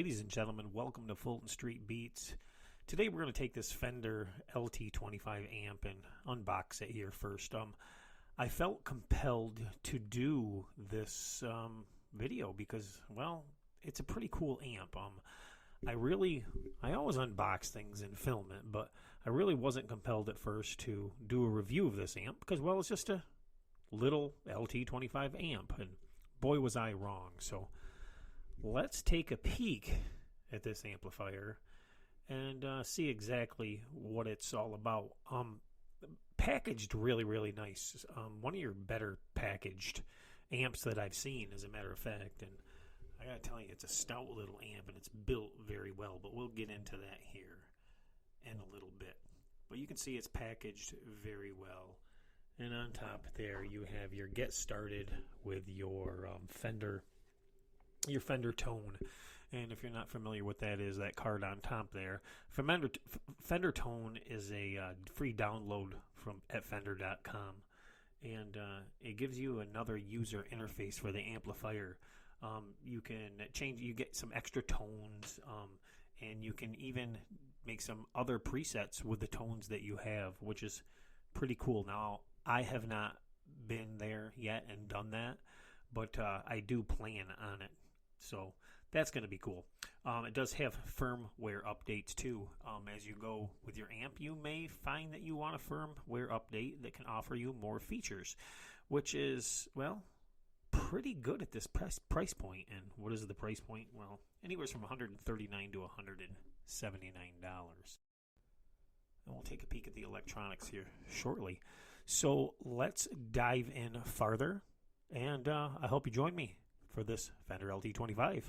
Ladies and gentlemen, welcome to Fulton Street Beats. Today we're going to take this Fender LT25 amp and unbox it here first. I felt compelled to do this video because, well, it's a pretty cool amp. I always unbox things and film it, but I really wasn't compelled at first to do a review of this amp because, well, it's just a little LT25 amp, and boy was I wrong. So let's take a peek at this amplifier and see exactly what it's all about. Packaged really nice. One of your better packaged amps that I've seen, as a matter of fact. And I gotta tell you, it's a stout little amp and it's built very well, but we'll get into that here in a little bit. But you can see it's packaged very well. And on top there you have your get started with your Fender tone. And if you're not familiar with that, is that card on top there. Fender tone is a free download from at fender.com, and it gives you another user interface for the amplifier. You can change, you get some extra tones, and you can even make some other presets with the tones that you have, which is pretty cool. Now, I have not been there yet and done that, but I do plan on it. So that's going to be cool. It does have firmware updates too. As you go with your amp, you may find that you want a firmware update that can offer you more features, which is, well, pretty good at this price point. And what is the price point? Well, anywhere from $139 to $179. And we'll take a peek at the electronics here shortly. So let's dive in farther, and I hope you join me for this Fender LT25.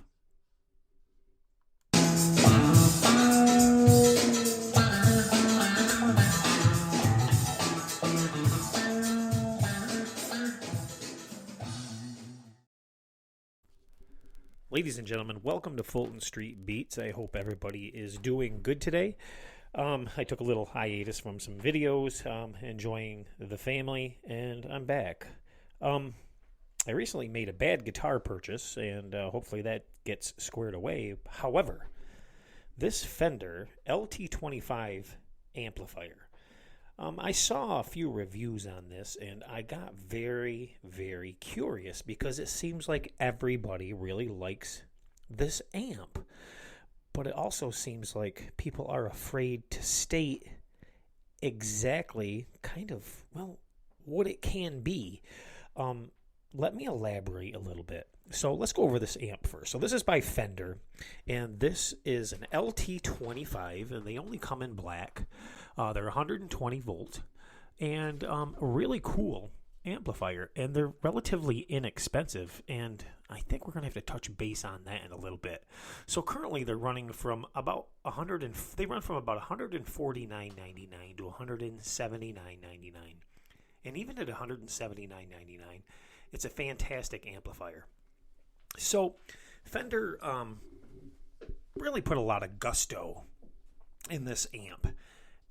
Ladies and gentlemen, welcome to Fulton Street Beats. I hope everybody is doing good today. I took a little hiatus from some videos, enjoying the family, and I'm back. I recently made a bad guitar purchase, and hopefully that gets squared away. However, this Fender LT25 amplifier, I saw a few reviews on this, and I got very curious because it seems like everybody really likes this amp. But it also seems like people are afraid to state exactly kind of, well, what it can be. Let me elaborate a little bit. So let's go over this amp first. So this is by Fender, and this is an LT25, and they only come in black. They're 120 volt, and a really cool amplifier, and they're relatively inexpensive, and I think we're going to have to touch base on that in a little bit. So currently they're running from about they run from about $149.99 to $179.99, and even at $179.99, it's a fantastic amplifier. So Fender really put a lot of gusto in this amp,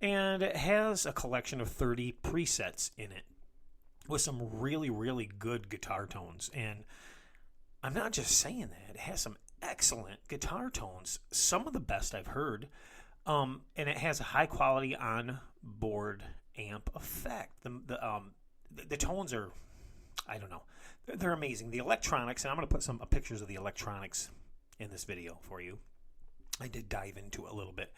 and it has a collection of 30 presets in it with some really good guitar tones. And I'm not just saying that. It has some excellent guitar tones, some of the best I've heard, and it has a high quality on-board amp effect. The tones are, I don't know, they're amazing. The electronics, and I'm going to put some pictures of the electronics in this video for you. I did dive into it a little bit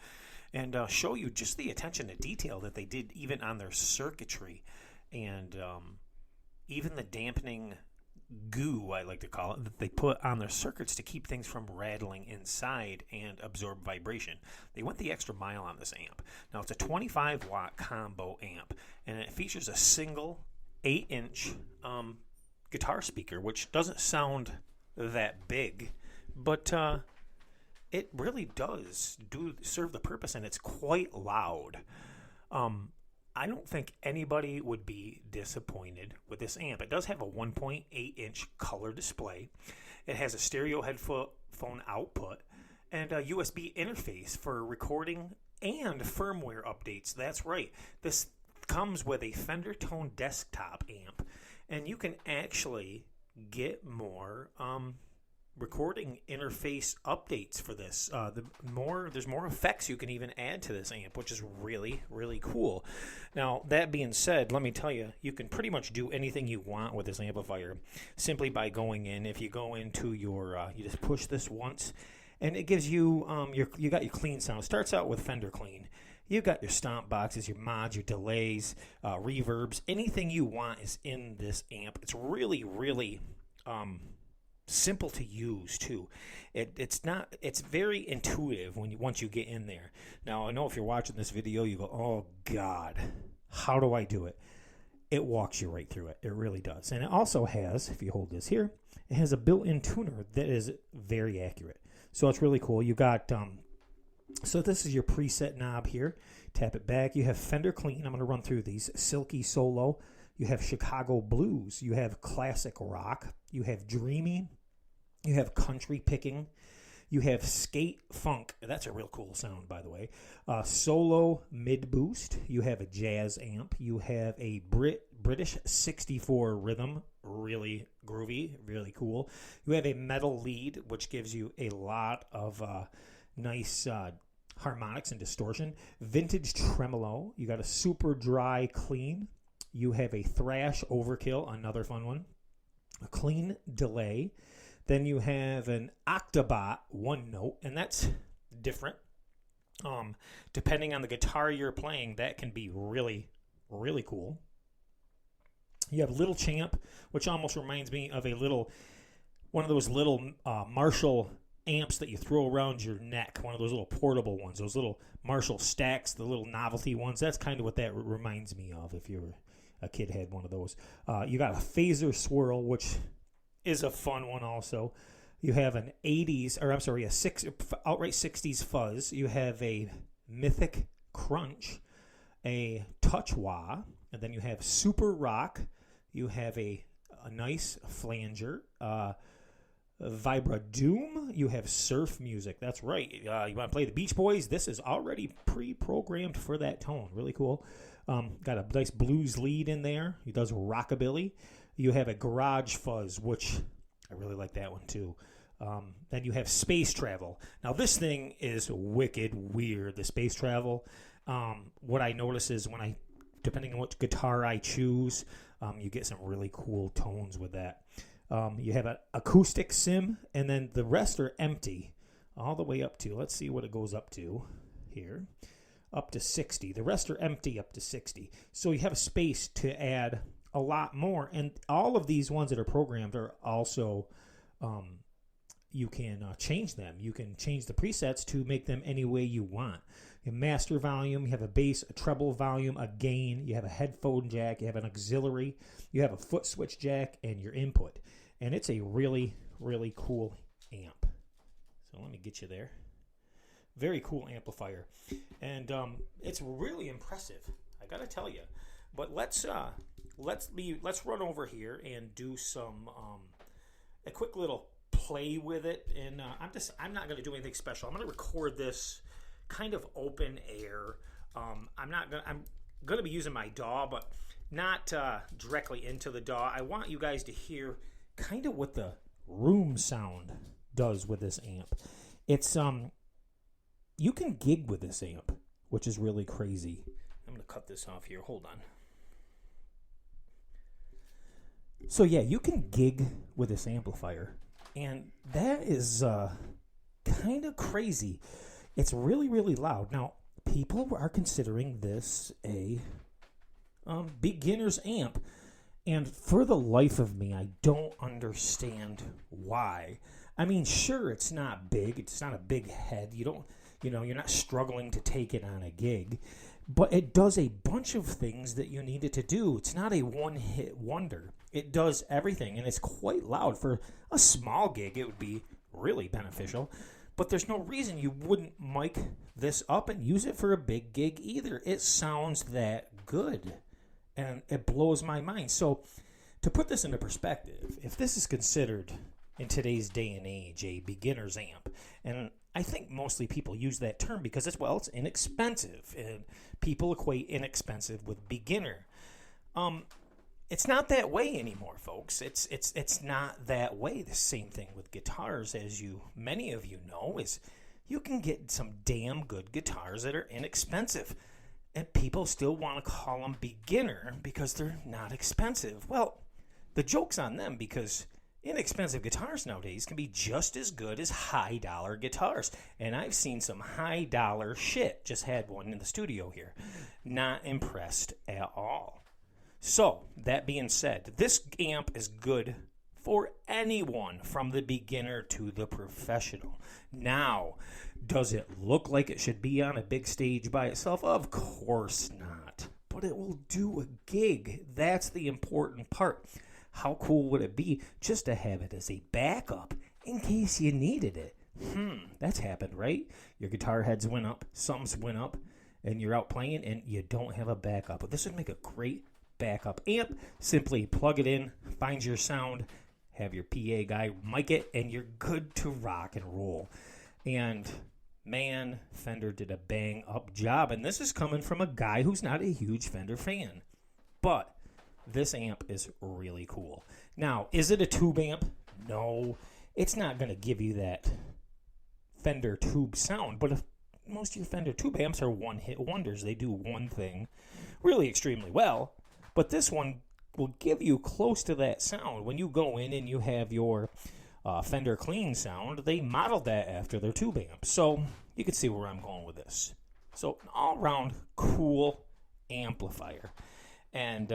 and show you just the attention to detail that they did even on their circuitry, and even the dampening goo, I like to call it, that they put on their circuits to keep things from rattling inside and absorb vibration. They went the extra mile on this amp. Now, it's a 25 watt combo amp, and it features a single 8-inch guitar speaker, which doesn't sound that big, but it really does serve the purpose, and it's quite loud. I don't think anybody would be disappointed with this amp. It does have a 1.8-inch color display. It has a stereo headphone output and a USB interface for recording and firmware updates. That's right. This comes with a Fender Tone desktop amp, and you can actually get more recording interface updates for this. There's more effects you can even add to this amp, which is really, really cool. Now, that being said, let me tell you, you can pretty much do anything you want with this amplifier simply by going in. If you go into your, you just push this once, and it gives you, you got your clean sound. It starts out with Fender Clean. You've got your stomp boxes, your mods, your delays, reverbs. Anything you want is in this amp. It's really, really simple to use too. It's very intuitive once you get in there. Now, I know if you're watching this video, you go, oh God, how do I do it? It walks you right through it. It really does. And it also has, if you hold this here, it has a built-in tuner that is very accurate. So it's really cool. You got, so this is your preset knob here. Tap it back. You have Fender Clean. I'm going to run through these. Silky Solo. You have Chicago Blues. You have Classic Rock. You have Dreamy. You have Country Picking. You have Skate Funk. That's a real cool sound, by the way. Solo Mid Boost. You have a Jazz amp. You have a British 64 Rhythm. Really groovy. Really cool. You have a Metal Lead, which gives you a lot of nice harmonics and distortion. Vintage Tremolo. You got a Super Dry Clean. You have a Thrash Overkill, another fun one. A Clean Delay. Then you have an Octobot one note, and that's different. Depending on the guitar you're playing, that can be really, really cool. You have Little Champ, which almost reminds me of one of those little Marshall amps that you throw around your neck, one of those little portable ones, those little Marshall stacks, the little novelty ones. That's kind of what that reminds me of if you're a kid had one of those. You got a Phaser Swirl, which is a fun one also. You have an outright 60s Fuzz. You have a Mythic Crunch, a Touch Wah, and then you have Super Rock. You have a nice Flanger, Vibra Doom. You have Surf Music. That's right. You want to play the Beach Boys? This is already pre-programmed for that tone. Really cool. Got a nice blues lead in there. He does rockabilly. You have a Garage Fuzz, which I really like that one too. Then you have Space Travel. Now this thing is wicked weird, the Space Travel. What I notice is depending on what guitar I choose, you get some really cool tones with that. You have an acoustic sim, and then the rest are empty all the way up to, let's see what it goes up to here, up to 60. The rest are empty up to 60. So you have a space to add a lot more, and all of these ones that are programmed are also you can change them. You can change the presets to make them any way you want. You have master volume, you have a bass, a treble volume, a gain, you have a headphone jack, you have an auxiliary, you have a foot switch jack, and your input. And it's a really, really cool amp. So let me get you there. Very cool amplifier. And it's really impressive, I gotta tell you. But let's run over here and do some a quick little play with it. And I'm not going to do anything special. I'm going to record this kind of open air. I'm going to be using my DAW, but not directly into the DAW. I want you guys to hear kind of what the room sound does with this amp. It's you can gig with this amp, which is really crazy. I'm going to cut this off here. Hold on. So yeah, you can gig with this amplifier, and that is kind of crazy. It's really, really loud. Now, people are considering this a beginner's amp, and for the life of me, I don't understand why. I mean, sure, it's not big. It's not a big head. You're not struggling to take it on a gig, but it does a bunch of things that you need it to do. It's not a one-hit wonder. It does everything, and it's quite loud. For a small gig, it would be really beneficial, but there's no reason you wouldn't mic this up and use it for a big gig either. It sounds that good, and it blows my mind. So to put this into perspective, if this is considered in today's day and age a beginner's amp, and I think mostly people use that term because it's inexpensive, and people equate inexpensive with beginner. it's not that way anymore, folks. It's not that way. The same thing with guitars, as many of you know, is you can get some damn good guitars that are inexpensive, and people still want to call them beginner because they're not expensive. Well, the joke's on them, because inexpensive guitars nowadays can be just as good as high-dollar guitars. And I've seen some high-dollar shit. Just had one in the studio here. Not impressed at all. So, that being said, this amp is good for anyone from the beginner to the professional. Now, does it look like it should be on a big stage by itself? Of course not. But it will do a gig. That's the important part. How cool would it be just to have it as a backup in case you needed it? That's happened, right? Your guitar heads went up, something's went up, and you're out playing and you don't have a backup. But this would make a great backup amp. Simply plug it in, find your sound, have your PA guy mic it, and you're good to rock and roll. And man, Fender did a bang up job. And this is coming from a guy who's not a huge Fender fan. But this amp is really cool. Now, is it a tube amp? No. It's not going to give you that Fender tube sound. But if most of your Fender tube amps are one-hit wonders. They do one thing really extremely well. But this one will give you close to that sound. When you go in and you have your Fender clean sound, they modeled that after their tube amp. So you can see where I'm going with this. So an all-around cool amplifier. And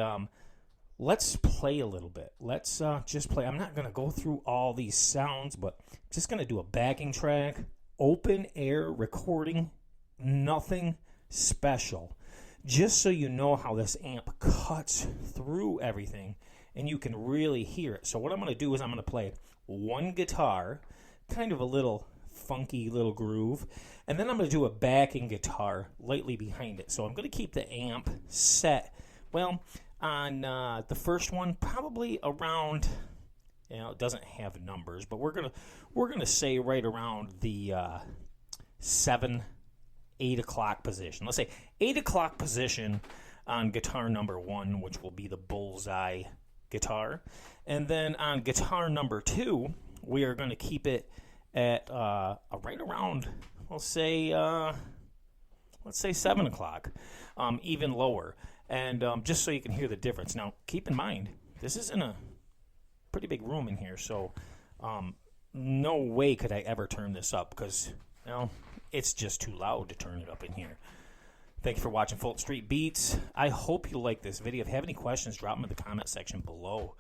let's play a little bit. Let's just play. I'm not going to go through all these sounds, but I'm just going to do a backing track, open air recording, nothing special. Just so you know how this amp cuts through everything and you can really hear it. So what I'm going to do is I'm going to play one guitar, kind of a little funky little groove, and then I'm going to do a backing guitar lightly behind it. So I'm going to keep the amp set, well, on the first one, probably around, it doesn't have numbers, but we're gonna say right around the 8 o'clock position. Let's say 8 o'clock position on guitar number 1, which will be the bullseye guitar. And then on guitar number 2, we are going to keep it at right around, let's say 7 o'clock, even lower. And just so you can hear the difference. Now, keep in mind, this is in a pretty big room in here, so no way could I ever turn this up because, it's just too loud to turn it up in here. Thank you for watching Fulton Street Beats. I hope you like this video. If you have any questions, drop them in the comment section below.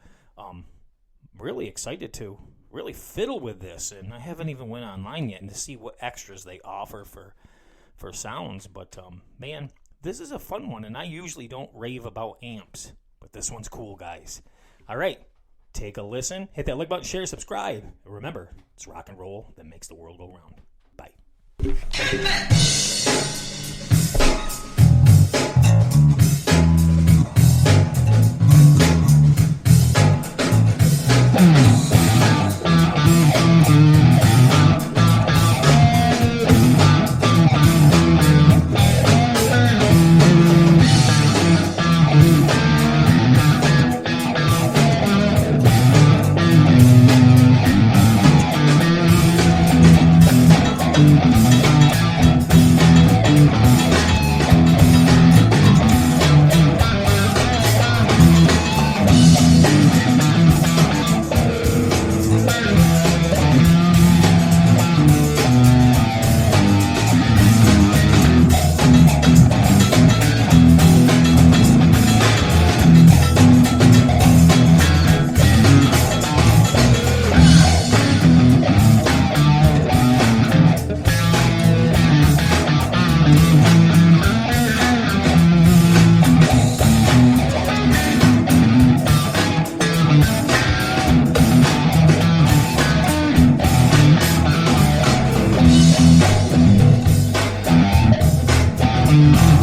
Really excited to really fiddle with this, and I haven't even went online yet and to see what extras they offer for sounds. But man, this is a fun one, and I usually don't rave about amps, but this one's cool, guys. All right, take a listen. Hit that like button, share, subscribe. Remember, it's rock and roll that makes the world go round. Bye. Mm-hmm.